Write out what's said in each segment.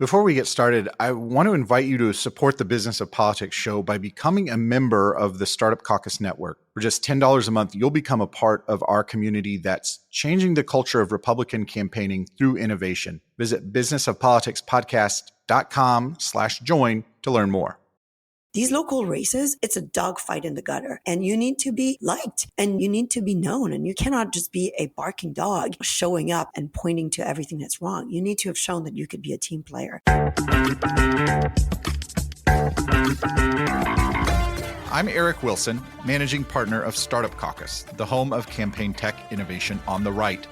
Before we get started, I want to invite you to support the Business of Politics show by becoming a member of the Startup Caucus Network. For just $10 a month, you'll become a part of our community that's changing the culture of Republican campaigning through innovation. Visit businessofpoliticspodcast.com/join to learn more. These local races, it's a dogfight in the gutter, and you need to be liked and you need to be known, and you cannot just be a barking dog showing up and pointing to everything that's wrong. You need to have shown that you could be a team player. I'm Eric Wilson, managing partner of Startup Caucus, the home of campaign tech innovation on the right.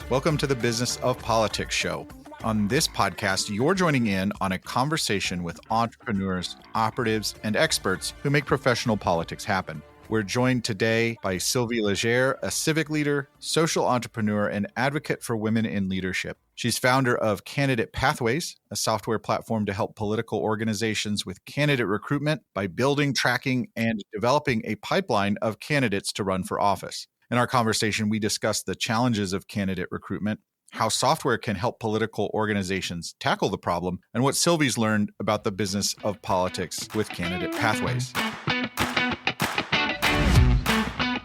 Welcome to the Business of Politics show. On this podcast, you're joining in on a conversation with entrepreneurs, operatives, and experts who make professional politics happen. We're joined today by Sylvie Légère, a civic leader, social entrepreneur, and advocate for women in leadership. She's founder of Candidate Pathways, a software platform to help political organizations with candidate recruitment by building, tracking, and developing a pipeline of candidates to run for office. In our conversation, we discussed the challenges of candidate recruitment, how software can help political organizations tackle the problem, and what Sylvie's learned about the business of politics with Candidate Pathways.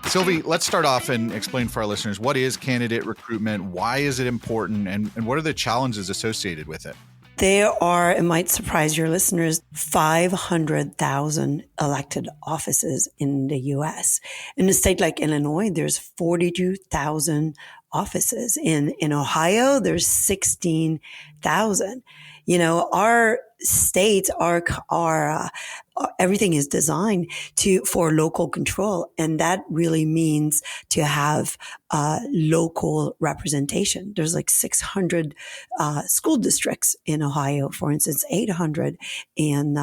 Sylvie, let's start off and explain for our listeners, what is candidate recruitment, why is it important, and what are the challenges associated with it? There are, it might surprise your listeners, 500,000 elected offices in the U.S. In a state like Illinois, there's 42,000 offices. In Ohio, there's 16,000. You know, our states are everything is designed for local control, and that really means to have local representation. There's like 600 school districts in Ohio, for instance, 800 in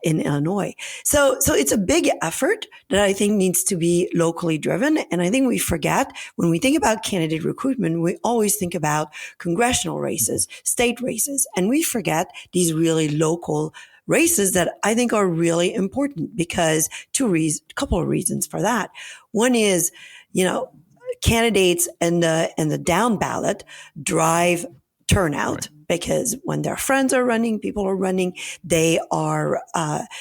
Illinois. So it's a big effort that I think needs to be locally driven. And I think we forget when we think about candidate recruitment, we always think about congressional races, state races, and we forget these really local races that I think are really important because a couple of reasons for that. One is, you know, candidates and the down ballot drive turnout. Right. Because when their friends are running, people are running, they are,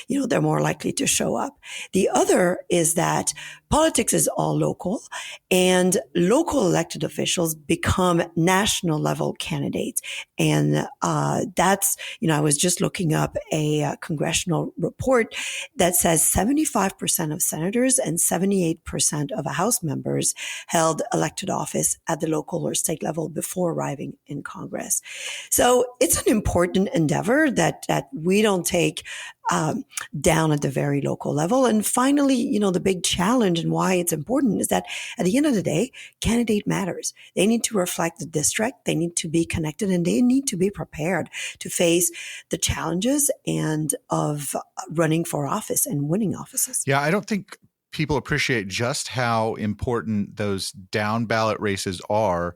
they're more likely to show up. The other is that politics is all local, and local elected officials become national level candidates. And that's, I was just looking up a congressional report that says 75% of senators and 78% of House members held elected office at the local or state level before arriving in Congress. So it's an important endeavor that we don't take down at the very local level. And finally, the big challenge and why it's important is that at the end of the day, candidate matters. They need to reflect the district. They need to be connected, and they need to be prepared to face the challenges and of running for office and winning offices. Yeah, I don't think people appreciate just how important those down ballot races are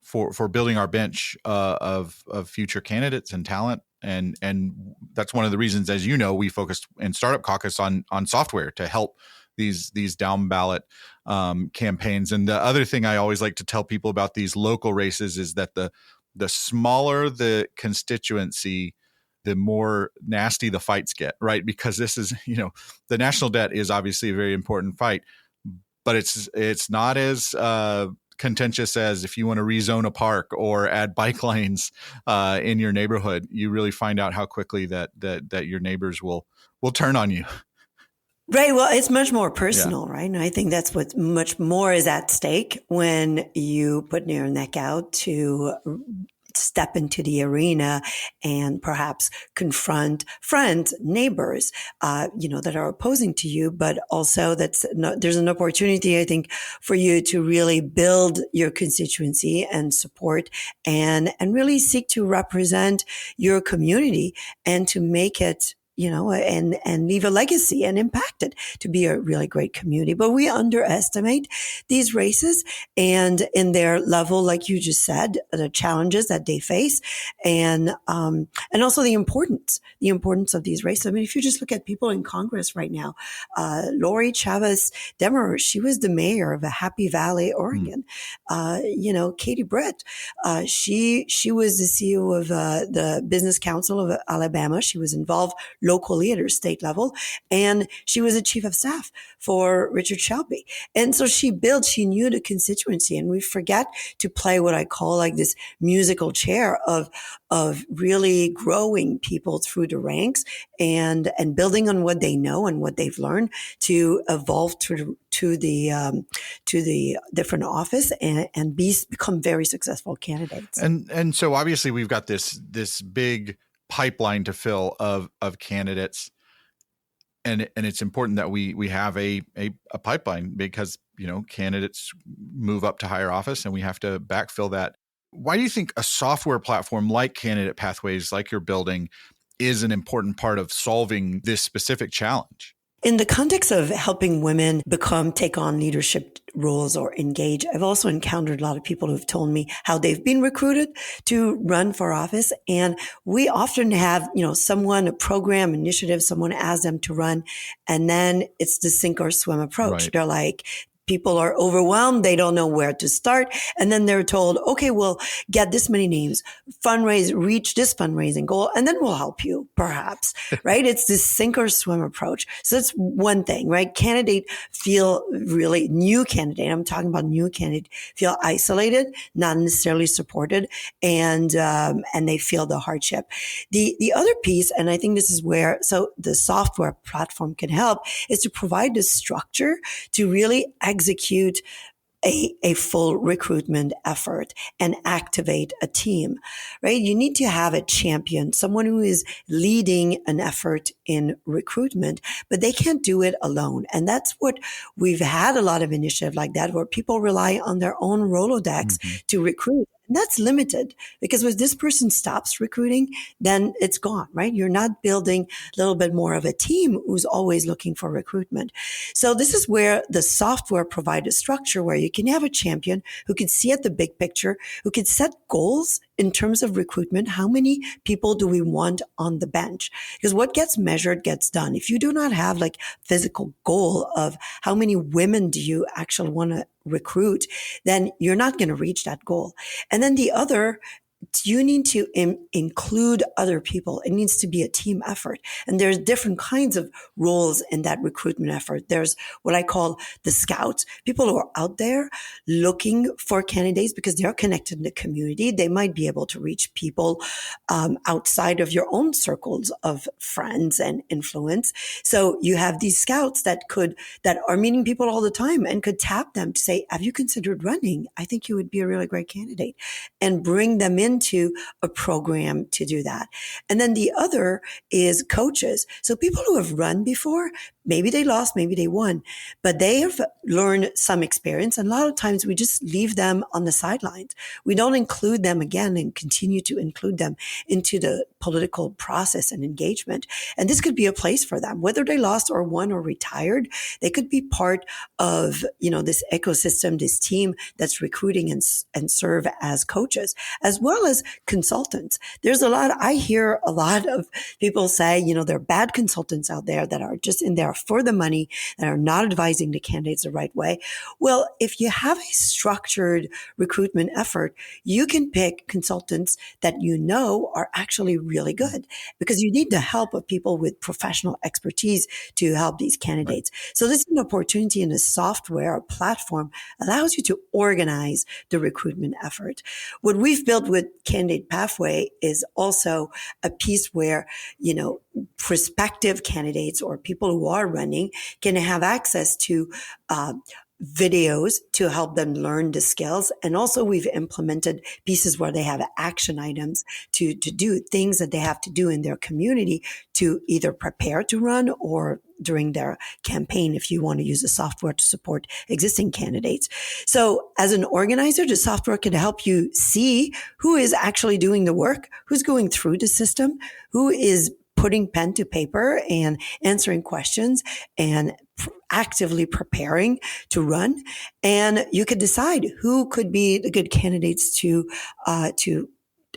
for building our bench of future candidates and talent. And that's one of the reasons, as you know, we focused in Startup Caucus on software to help these down ballot campaigns. And the other thing I always like to tell people about these local races is that the smaller the constituency, the more nasty the fights get, right? Because this is, the national debt is obviously a very important fight, but it's not as contentious as if you want to rezone a park or add bike lanes in your neighborhood. You really find out how quickly that your neighbors will turn on you. Right. Well, it's much more personal, right? And I think that's what much more is at stake when you put your neck out to step into the arena and perhaps confront friends, neighbors, that are opposing to you, but also there's an opportunity, I think, for you to really build your constituency and support and really seek to represent your community and to make it and leave a legacy and impact it to be a really great community. But we underestimate these races and in their level, like you just said, the challenges that they face and also the importance of these races. I mean, if you just look at people in Congress right now, Lori Chavez Demer, she was the mayor of Happy Valley, Oregon. Katie Britt, she was the CEO of the Business Council of Alabama. She was involved locally at her state level, and she was a chief of staff for Richard Shelby. And so she knew the constituency, and we forget to play what I call like this musical chair of really growing people through the ranks and building on what they know and what they've learned to evolve to the different office and become very successful candidates. And so obviously we've got this big pipeline to fill of candidates. And it's important that we have a pipeline because, candidates move up to higher office and we have to backfill that. Why do you think a software platform like Candidate Pathways, like you're building, is an important part of solving this specific challenge? In the context of helping women take on leadership roles or engage, I've also encountered a lot of people who've told me how they've been recruited to run for office. And we often have, a program initiative, someone asks them to run, and then it's the sink or swim approach. Right. They're like, people are overwhelmed. They don't know where to start. And then they're told, okay, we'll get this many names, reach this fundraising goal, and then we'll help you, perhaps, right? It's this sink or swim approach. So that's one thing, right? New candidate, I'm talking about new candidate, feel isolated, not necessarily supported, and they feel the hardship. The other piece, and I think this is where, so the software platform can help, is to provide the structure to really execute a full recruitment effort and activate a team, right? You need to have a champion, someone who is leading an effort in recruitment, but they can't do it alone. And that's what we've had a lot of initiative like that, where people rely on their own Rolodex to recruit. And that's limited because if this person stops recruiting, then it's gone, right? You're not building a little bit more of a team who's always looking for recruitment. So this is where the software provides a structure where you can have a champion who can see at the big picture, who can set goals in terms of recruitment. How many people do we want on the bench? Because what gets measured gets done. If you do not have like physical goal of how many women do you actually want to recruit, then you're not going to reach that goal. And then the other, you need to include other people. It needs to be a team effort. And there's different kinds of roles in that recruitment effort. There's what I call the scouts, people who are out there looking for candidates because they're connected in the community. They might be able to reach people outside of your own circles of friends and influence. So you have these scouts that are meeting people all the time and could tap them to say, have you considered running? I think you would be a really great candidate, and bring them into a program to do that. And then the other is coaches. So people who have run before, maybe they lost, maybe they won, but they have learned some experience. And a lot of times we just leave them on the sidelines. We don't include them again and continue to include them into the political process and engagement. And this could be a place for them, whether they lost or won or retired. They could be part of, this ecosystem, this team that's recruiting and serve as coaches, as well as consultants. I hear a lot of people say, there are bad consultants out there that are just in there for the money, that are not advising the candidates the right way. Well, if you have a structured recruitment effort, you can pick consultants that are actually really good, because you need the help of people with professional expertise to help these candidates. Right. So this is an opportunity in a software platform allows you to organize the recruitment effort. What we've built with Candidate Pathway is also a piece where, prospective candidates or people who are running can have access to videos to help them learn the skills. And also we've implemented pieces where they have action items to do things that they have to do in their community to either prepare to run or during their campaign, if you want to use the software to support existing candidates. So as an organizer, the software can help you see who is actually doing the work, who's going through the system, who is putting pen to paper and answering questions and actively preparing to run. And you could decide who could be the good candidates to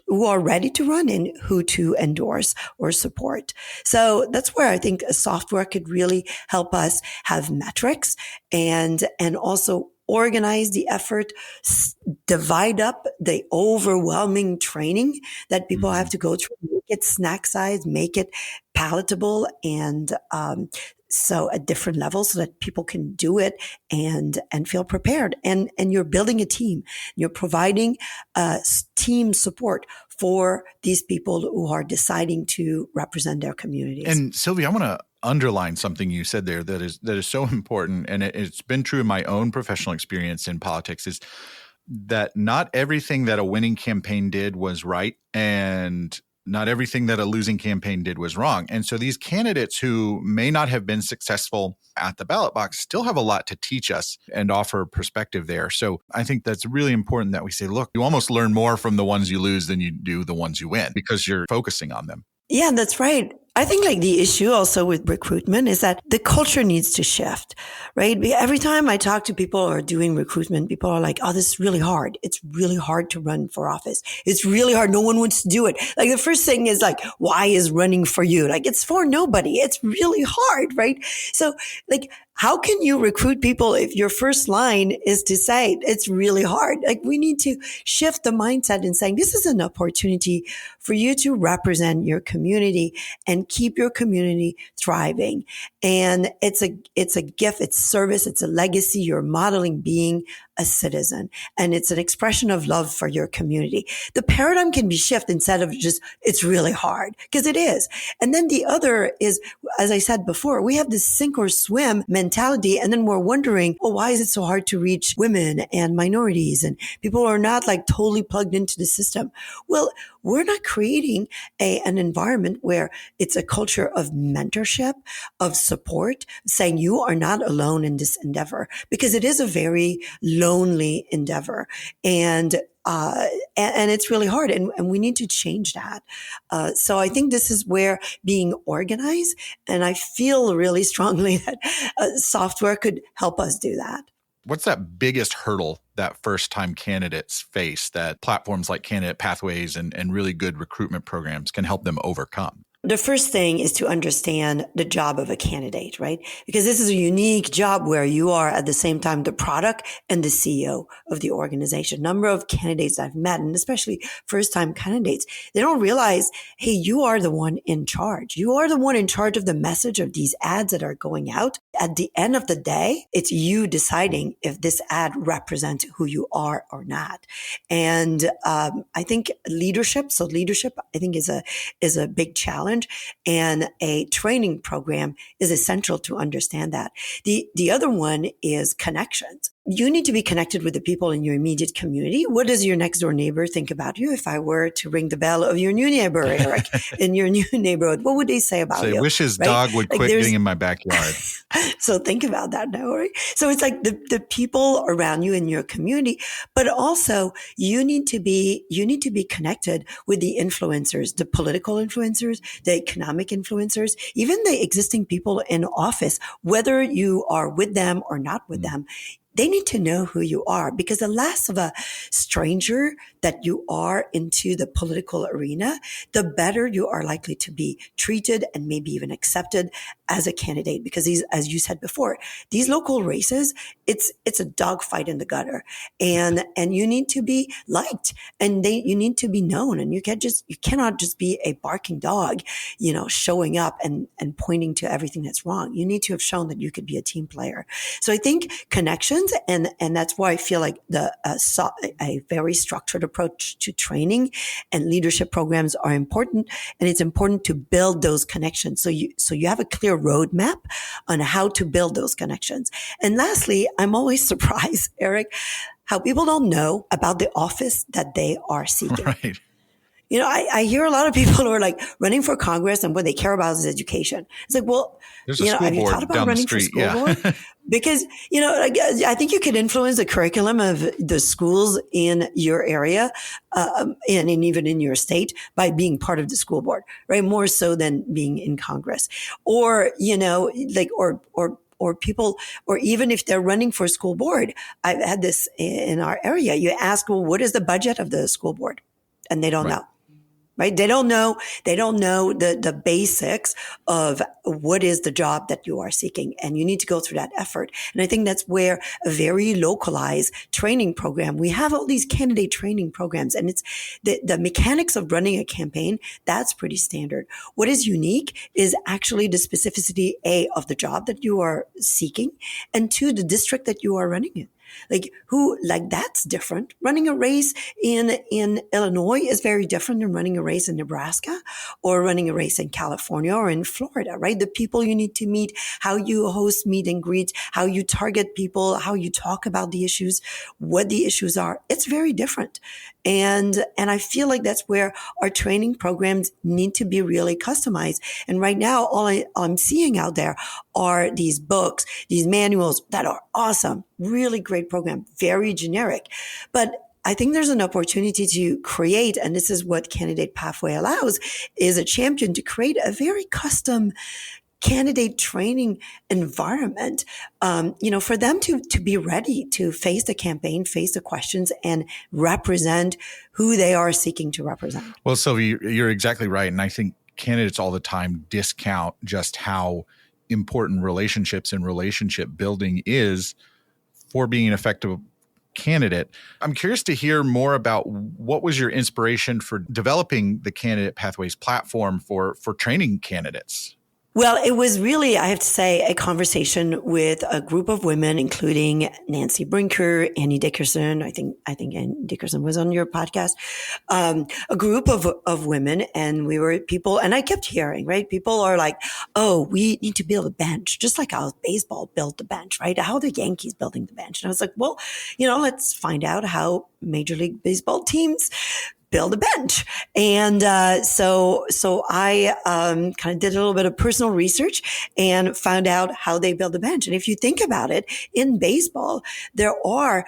who are ready to run and who to endorse or support. So that's where I think a software could really help us have metrics and also organize the effort, divide up the overwhelming training that people have to go through, make it snack size, make it palatable, and so at different levels so that people can do it and feel prepared. And you're building a team. You're providing team support for these people who are deciding to represent their communities. And Sylvie, I want to underline something you said there that is so important, and it's been true in my own professional experience in politics, is that not everything that a winning campaign did was right, and not everything that a losing campaign did was wrong. And so these candidates who may not have been successful at the ballot box still have a lot to teach us and offer perspective there. So I think that's really important that we say, look, you almost learn more from the ones you lose than you do the ones you win because you're focusing on them. Yeah, that's right. I think like the issue also with recruitment is that the culture needs to shift, right? Every time I talk to people who are doing recruitment, people are like, oh, this is really hard. It's really hard to run for office. It's really hard. No one wants to do it. Like the first thing is like, why is running for you? Like it's for nobody. It's really hard, right? So like, how can you recruit people if your first line is to say it's really hard? Like we need to shift the mindset in saying this is an opportunity for you to represent your community and keep your community thriving. And it's a gift, it's service, it's a legacy. You're modeling being a citizen, and it's an expression of love for your community. The paradigm can be shifted instead of just, it's really hard, because it is. And then the other is, as I said before, we have this sink or swim mentality. And then we're wondering, well, why is it so hard to reach women and minorities? And people are not like totally plugged into the system. Well, we're not creating an environment where it's a culture of mentorship, of support, saying you are not alone in this endeavor, because it is a very lonely endeavor. And it's really hard, and we need to change that. So I think this is where being organized, and I feel really strongly that software could help us do that. What's that biggest hurdle that first-time candidates face that platforms like Candidate Pathways and really good recruitment programs can help them overcome? The first thing is to understand the job of a candidate, right? Because this is a unique job where you are at the same time the product and the CEO of the organization. Number of candidates I've met, and especially first-time candidates, they don't realize, hey, you are the one in charge. You are the one in charge of the message of these ads that are going out. At the end of the day, it's you deciding if this ad represents who you are or not. And I think leadership, I think is a big challenge. And a training program is essential to understand that. The other one is connections. You need to be connected with the people in your immediate community. What does your next door neighbor think about you? If I were to ring the bell of your new neighbor, Eric, in your new neighborhood, what would they say about you? I wish his dog would quit being in my backyard. So think about that now, right? So it's like the people around you in your community, but also you need to be connected with the influencers, the political influencers, the economic influencers, even the existing people in office, whether you are with them or not with them. They need to know who you are, because the less of a stranger that you are into the political arena, the better you are likely to be treated and maybe even accepted as a candidate. Because these, as you said before, these local races, it's a dogfight in the gutter, and you need to be liked, and you need to be known, and you cannot just be a barking dog, showing up and pointing to everything that's wrong. You need to have shown that you could be a team player. So I think connections, and that's why I feel like a very structured approach to training and leadership programs are important, and it's important to build those connections. So you have a clear roadmap on how to build those connections. And lastly, I'm always surprised, Eric, how people don't know about the office that they are seeking. Right. I hear a lot of people who are like running for Congress and what they care about is education. It's like, well, there's a school have you board thought about down the running for street. school board? Because, I think you could influence the curriculum of the schools in your area, and even in your state by being part of the school board, right? More so than being in Congress, or, or people, or even if they're running for school board. I've had this in our area. You ask, well, what is the budget of the school board? And they don't know. Right? They don't know the basics of what is the job that you are seeking. And you need to go through that effort. And I think that's where a very localized training program, we have all these candidate training programs, and it's the mechanics of running a campaign. That's pretty standard. What is unique is actually the specificity, A, of the job that you are seeking, and two, the district that you are running in. That's different. Running a race in Illinois is very different than running a race in Nebraska or running a race in California or in Florida, right? The people you need to meet, how you host meet and greets, how you target people, how you talk about the issues, what the issues are. It's very different. And I feel like that's where our training programs need to be really customized. And right now, all I'm seeing out there are these books, these manuals that are awesome, really great program, very generic. But I think there's an opportunity to create, and this is what Candidate Pathway allows, is a champion to create a very custom candidate training environment, for them to be ready to face the campaign, face the questions, and represent who they are seeking to represent. Well, Sylvie, you're exactly right. And I think candidates all the time discount just how important relationships and relationship building is for being an effective candidate. I'm curious to hear more about what was your inspiration for developing the Candidate Pathways platform for training candidates? Well, it was really, I have to say, a conversation with a group of women, including Nancy Brinker, Annie Dickerson. I think Annie Dickerson was on your podcast. A group of women, and we were people, and I kept hearing, right? People are like, oh, we need to build a bench, just like how baseball built the bench, right? How are the Yankees building the bench? And I was like, well, let's find out how Major League Baseball teams build a bench. And so I kind of did a little bit of personal research and found out how they build a bench. And if you think about it, in baseball, there are,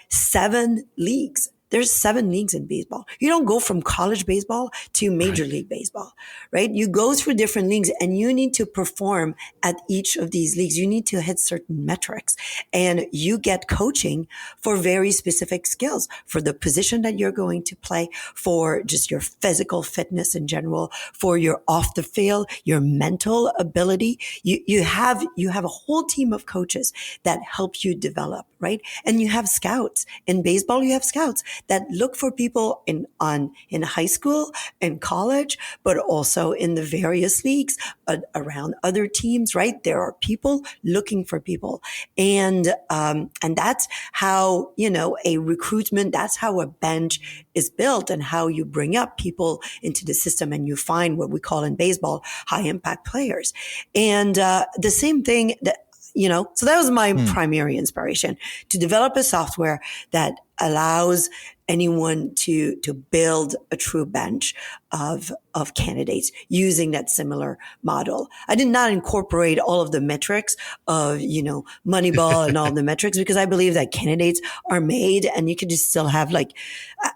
7 leagues. There's 7 leagues in baseball. You don't go from college baseball to Major League Baseball, right? You go through different leagues and you need to perform at each of these leagues. You need to hit certain metrics, and you get coaching for very specific skills, for the position that you're going to play, for just your physical fitness in general, for your off the field, your mental ability. You have a whole team of coaches that help you develop, right? And you have scouts. In baseball, you have scouts that look for people in high school and college, but also in the various leagues around other teams, right? There are people looking for people. And that's how, a recruitment, that's how a bench is built, and how you bring up people into the system, and you find what we call in baseball high impact players. And the same thing that, so that was my primary inspiration, to develop a software that allows anyone to build a true bench of candidates using that similar model. I did not incorporate all of the metrics of, Moneyball and all the metrics, because I believe that candidates are made, and you could just still have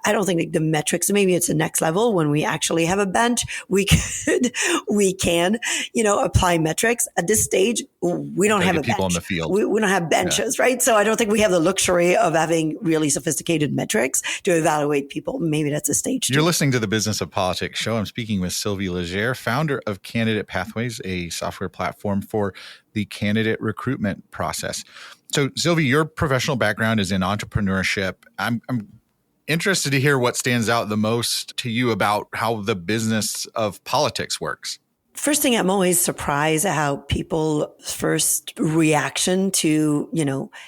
I don't think the metrics, maybe it's the next level when we actually have a bench, we can, apply metrics. At this stage, we don't have a people bench. On the field. We don't have benches, right? So I don't think we have the luxury of having really sophisticated metrics to evaluate people. Maybe that's a stage 2. You're listening to the Business of Politics show. I'm speaking with Sylvie Légère, founder of Candidate Pathways, a software platform for the candidate recruitment process. So, Sylvie, your professional background is in entrepreneurship. I'm interested to hear what stands out the most to you about how the business of politics works. First thing, I'm always surprised at how people's first reaction to,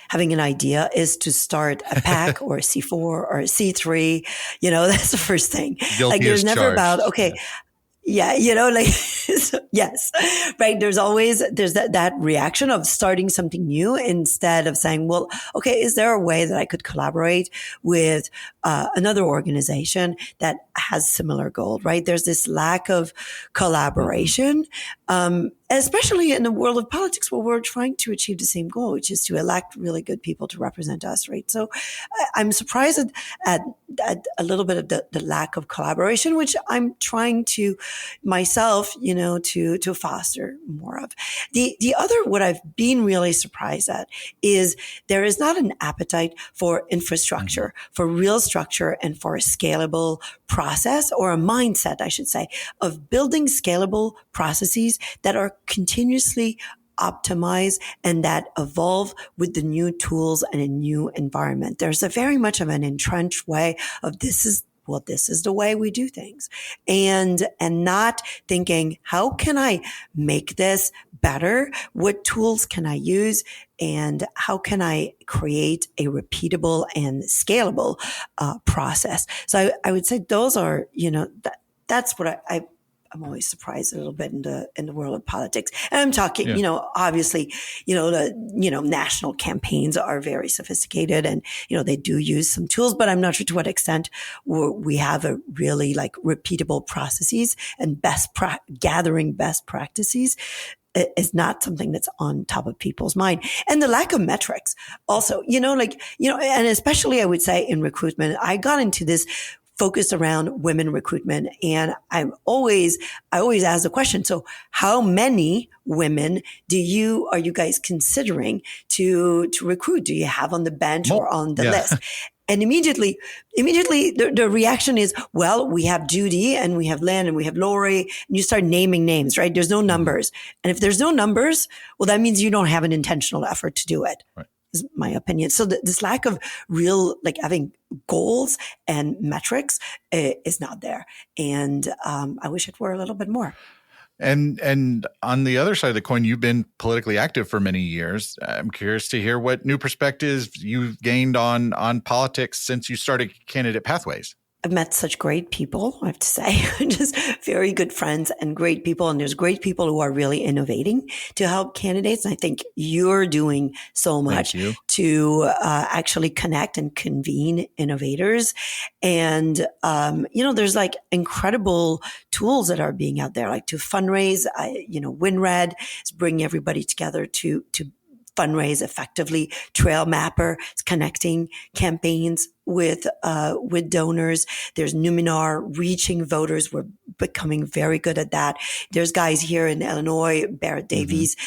having an idea is to start a PAC or a C4 or a C3. That's the first thing. Guilty there's as never charged. about, okay. Yeah, like, so, yes, right. There's that reaction of starting something new instead of saying, well, okay, is there a way that I could collaborate with another organization that has similar goal, right? There's this lack of collaboration, especially in the world of politics where we're trying to achieve the same goal, which is to elect really good people to represent us, right? So I'm surprised at a little bit of the lack of collaboration, which I'm trying to myself, to foster more of. The other, what I've been really surprised at is there is not an appetite for infrastructure, for real structure, and for a scalable process, or a mindset, I should say, of building scalable processes that are continuously optimize and that evolve with the new tools and a new environment. There's a very much of an entrenched way of this is the way we do things, and not thinking, how can I make this better? What tools can I use? And how can I create a repeatable and scalable process? So I would say those are, that's what I'm always surprised a little bit in the world of politics. And I'm talking, obviously, the national campaigns are very sophisticated and, they do use some tools, but I'm not sure to what extent we have a really like repeatable processes and gathering best practices is not something that's on top of people's mind. And the lack of metrics also, and especially I would say in recruitment, I got into this focused around women recruitment. And I always ask the question, so how many women are you guys considering to recruit? Do you have on the bench or on the list? And immediately the reaction is, well, we have Judy and we have Lynn and we have Lori, and you start naming names, right? There's no numbers. And if there's no numbers, well, that means you don't have an intentional effort to do it. Right. Is my opinion. So this lack of real, like having goals and metrics is not there. And I wish it were a little bit more. And on the other side of the coin, you've been politically active for many years. I'm curious to hear what new perspectives you've gained on politics since you started Candidate Pathways. I've met such great people, I have to say, just very good friends and great people. And there's great people who are really innovating to help candidates. And I think you're doing so much to actually connect and convene innovators. And, there's like incredible tools that are being out there, like to fundraise. WinRed is bringing everybody together to fundraise effectively. Trail Mapper is connecting campaigns with donors. There's Numinar reaching voters. We're becoming very good at that. There's guys here in Illinois, Barrett Davies.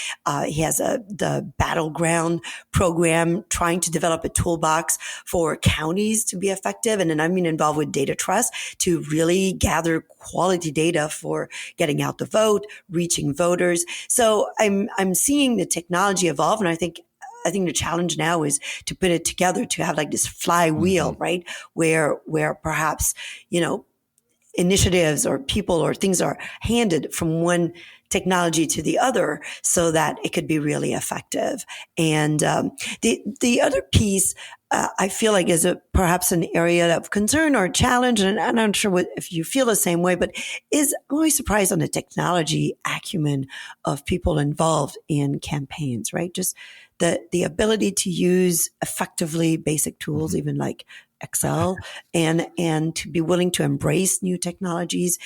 He has the Battleground program trying to develop a toolbox for counties to be effective. And then I've been involved with Data Trust to really gather quality data for getting out the vote, reaching voters. So I'm seeing the technology evolve, and I think the challenge now is to put it together to have like this flywheel, right? Where perhaps, initiatives or people or things are handed from one technology to the other so that it could be really effective. And the other piece I feel like is perhaps an area of concern or challenge, and I'm not sure if you feel the same way, but I'm always surprised on the technology acumen of people involved in campaigns, right? Just the ability to use effectively basic tools, even like Excel, and to be willing to embrace new technologies.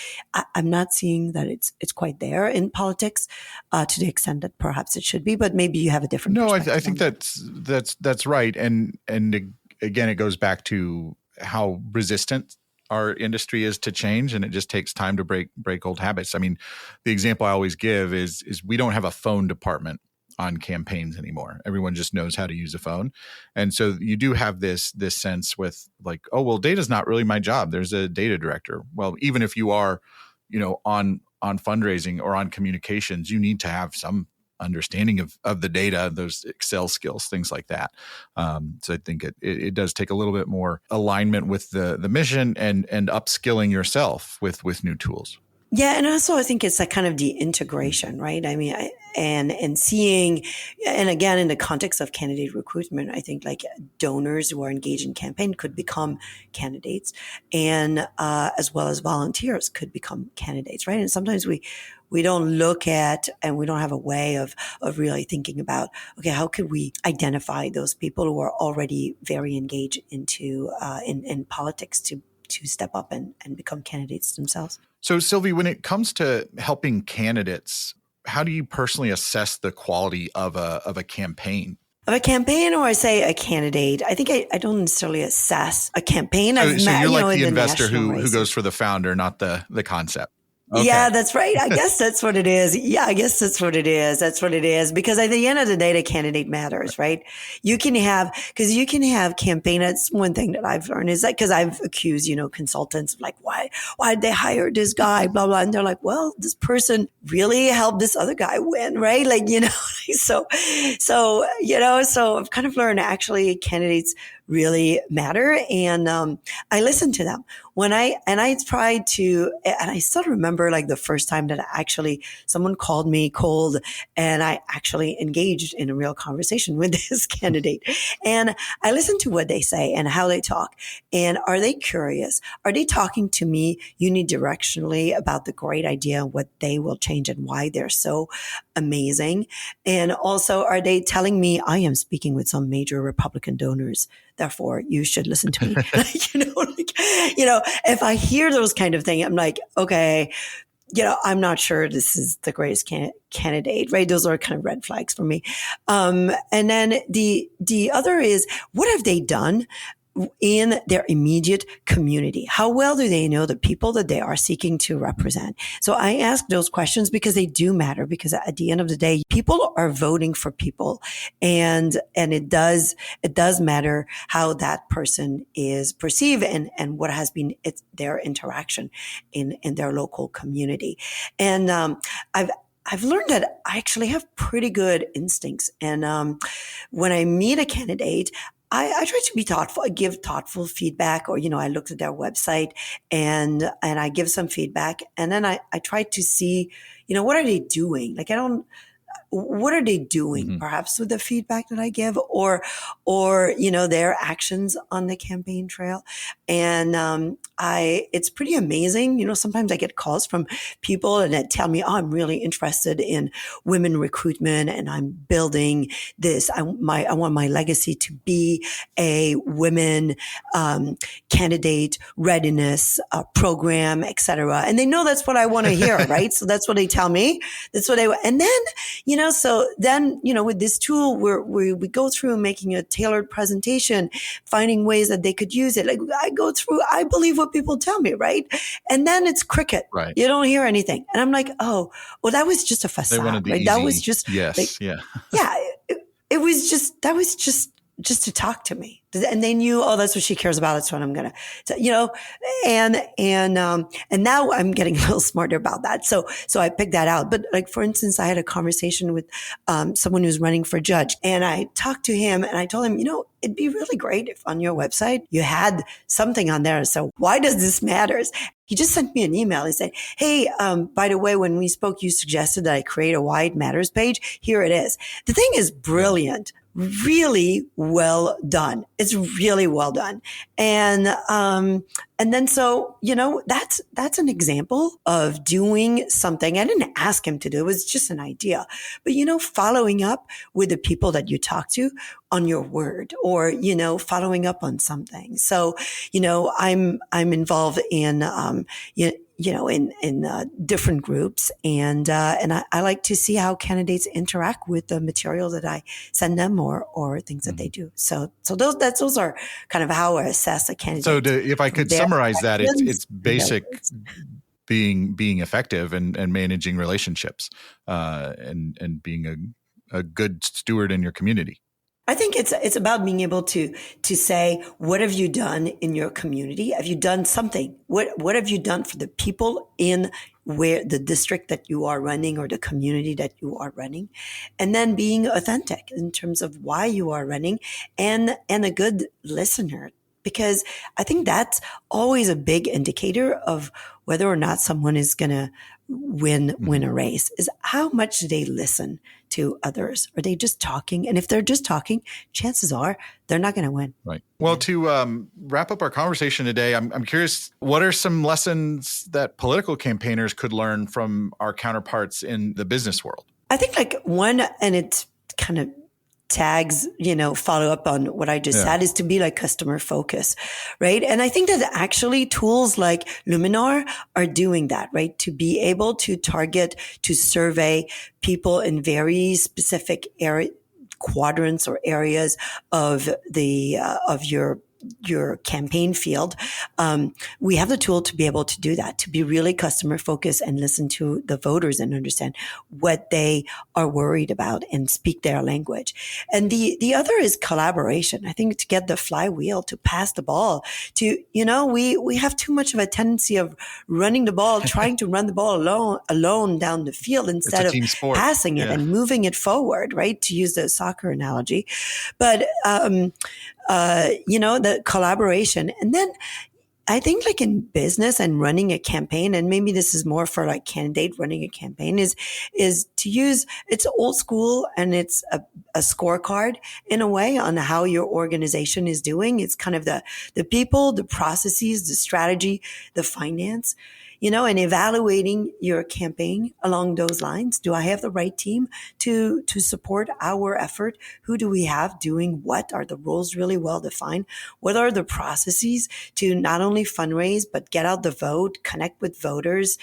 I'm not seeing that it's quite there in politics to the extent that perhaps it should be, but maybe you have a different perspective. No, I think that's right. And again, it goes back to how resistant our industry is to change, and it just takes time to break old habits. I mean, the example I always give is we don't have a phone department on campaigns anymore. Everyone just knows how to use a phone. And so you do have this sense with like, oh, well, data's not really my job. There's a data director. Well, even if you are, on fundraising or on communications, you need to have some understanding of the data, those Excel skills, things like that. So I think it does take a little bit more alignment with the mission and upskilling yourself with new tools. Yeah, and also I think it's that kind of the integration, right? I mean, and seeing, and again, in the context of candidate recruitment, I think like donors who are engaged in campaign could become candidates, and as well as volunteers could become candidates, right? And sometimes we don't look at, and we don't have a way of really thinking about, okay, how could we identify those people who are already very engaged into in politics to step up and become candidates themselves. So, Sylvie, when it comes to helping candidates, how do you personally assess the quality of a campaign? Of a campaign, or I say a candidate, I think I don't necessarily assess a campaign. So you're like the investor who goes for the founder, not the concept. Okay. Yeah, that's right. I guess that's what it is. Yeah, I guess that's what it is. That's what it is. Because at the end of the day, the candidate matters, right? You can have campaign. That's one thing that I've learned is that because I've accused, consultants of like, why did they hire this guy? Blah, blah. And they're like, well, this person really helped this other guy win, right? Like, so I've kind of learned actually candidates really matter. And I listen to them I tried to, and I still remember like the first time that someone called me cold and I actually engaged in a real conversation with this candidate. And I listened to what they say and how they talk. And are they curious? Are they talking to me unidirectionally about the great idea and what they will change and why they're so amazing? And also, are they telling me I am speaking with some major Republican donors? Therefore, you should listen to me. If I hear those kind of things, I'm like, okay, I'm not sure this is the greatest candidate, right? Those are kind of red flags for me. And then the other is, what have they done in their immediate community? How well do they know the people that they are seeking to represent? So I ask those questions because they do matter, because at the end of the day, people are voting for people, and it does matter how that person is perceived and what has been their interaction in their local community. And I've learned that I actually have pretty good instincts. And when I meet a candidate, I try to be thoughtful. I give thoughtful feedback, or, I looked at their website and I give some feedback. And then I try to see, what are they doing? Like, what are they doing perhaps with the feedback that I give, or their actions on the campaign trail. And it's pretty amazing. Sometimes I get calls from people and that tell me, oh, I'm really interested in women recruitment and I'm building this. I want my legacy to be a women candidate readiness program, etc. And they know that's what I want to hear, right? So that's what they tell me. That's what and then, so then, with this tool, we go through making a tailored presentation, finding ways that they could use it. Like I believe what people tell me, right? And then it's cricket. Right. You don't hear anything. And I'm like, oh, well, that was just a facade, right? That was just, yes. Yeah. Yeah. That was just to talk to me. And they knew, oh, that's what she cares about. That's what I'm going to, and now I'm getting a little smarter about that. So I picked that out. But like, for instance, I had a conversation with, someone who's running for judge, and I talked to him and I told him, it'd be really great if on your website you had something on there. So why does this matter? He just sent me an email. He said, hey, by the way, when we spoke, you suggested that I create a Why It Matters page. Here it is. The thing is brilliant. Really well done. It's really well done. And then so, that's an example of doing something I didn't ask him to do. It was just an idea. But, following up with the people that you talk to on your word, or, following up on something. So, I'm involved in, in different groups, and I like to see how candidates interact with the material that I send them, or things that they do. So those are kind of how I assess a candidate. So if I could summarize that, it's basic being effective and managing relationships, and being a good steward in your community. I think it's about being able to say, what have you done in your community? Have you done something? What have you done for the people in where the district that you are running, or the community that you are running? And then being authentic in terms of why you are running, and a good listener Because I think that's always a big indicator of whether or not someone is going to win a race, is how much do they listen to others? Are they just talking? And if they're just talking, chances are they're not going to win. Right. Well, to wrap up our conversation today, I'm curious, what are some lessons that political campaigners could learn from our counterparts in the business world? I think like one, and it's kind of tags, follow up on what I just said, is to be like customer focus, right? And I think that actually tools like Luminar are doing that, right? To be able to target, to survey people in very specific quadrants or areas of the, of your campaign field. We have the tool to be able to do that, to be really customer focused and listen to the voters and understand what they are worried about and speak their language. And the other is collaboration. I think to get the flywheel, to pass the ball, to, we have too much of a tendency of running the ball, trying to run the ball alone down the field instead of passing it and moving it forward, right? To use the soccer analogy. But, the collaboration. And then I think like in business and running a campaign, and maybe this is more for like candidate running a campaign, is to use, it's old school and it's a scorecard in a way on how your organization is doing. It's kind of the people, the processes, the strategy, the finance, and evaluating your campaign along those lines. Do I have the right team to support our effort? Who do we have doing what? Are the roles really well defined? What are the processes to not only fundraise, but get out the vote, connect with voters?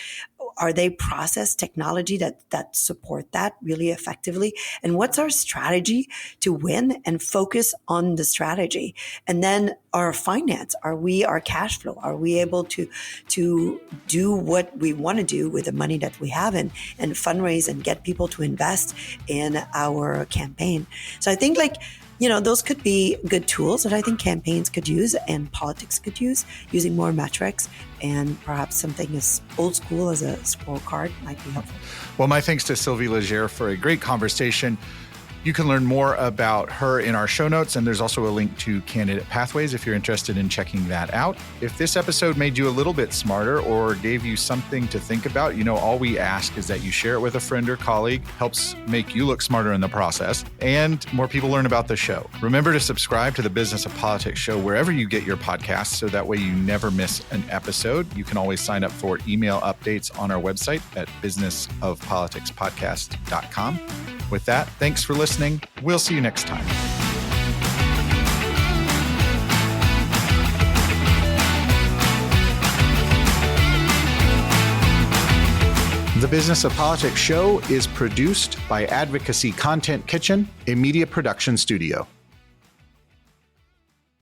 Are they process technology that support that really effectively? And what's our strategy to win and focus on the strategy? And then our finance, our cash flow, are we able to do what we want to do with the money that we have and fundraise and get people to invest in our campaign? So I think those could be good tools that I think campaigns could use and politics could use, using more metrics, and perhaps something as old school as a scorecard might be helpful. Well, my thanks to Sylvie Légère for a great conversation. You can learn more about her in our show notes, and there's also a link to Candidate Pathways if you're interested in checking that out. If this episode made you a little bit smarter or gave you something to think about, all we ask is that you share it with a friend or colleague. Helps make you look smarter in the process, and more people learn about the show. Remember to subscribe to the Business of Politics show wherever you get your podcasts, so that way you never miss an episode. You can always sign up for email updates on our website at businessofpoliticspodcast.com. With that, thanks for listening. We'll see you next time. The Business of Politics show is produced by Advocacy Content Kitchen, a media production studio.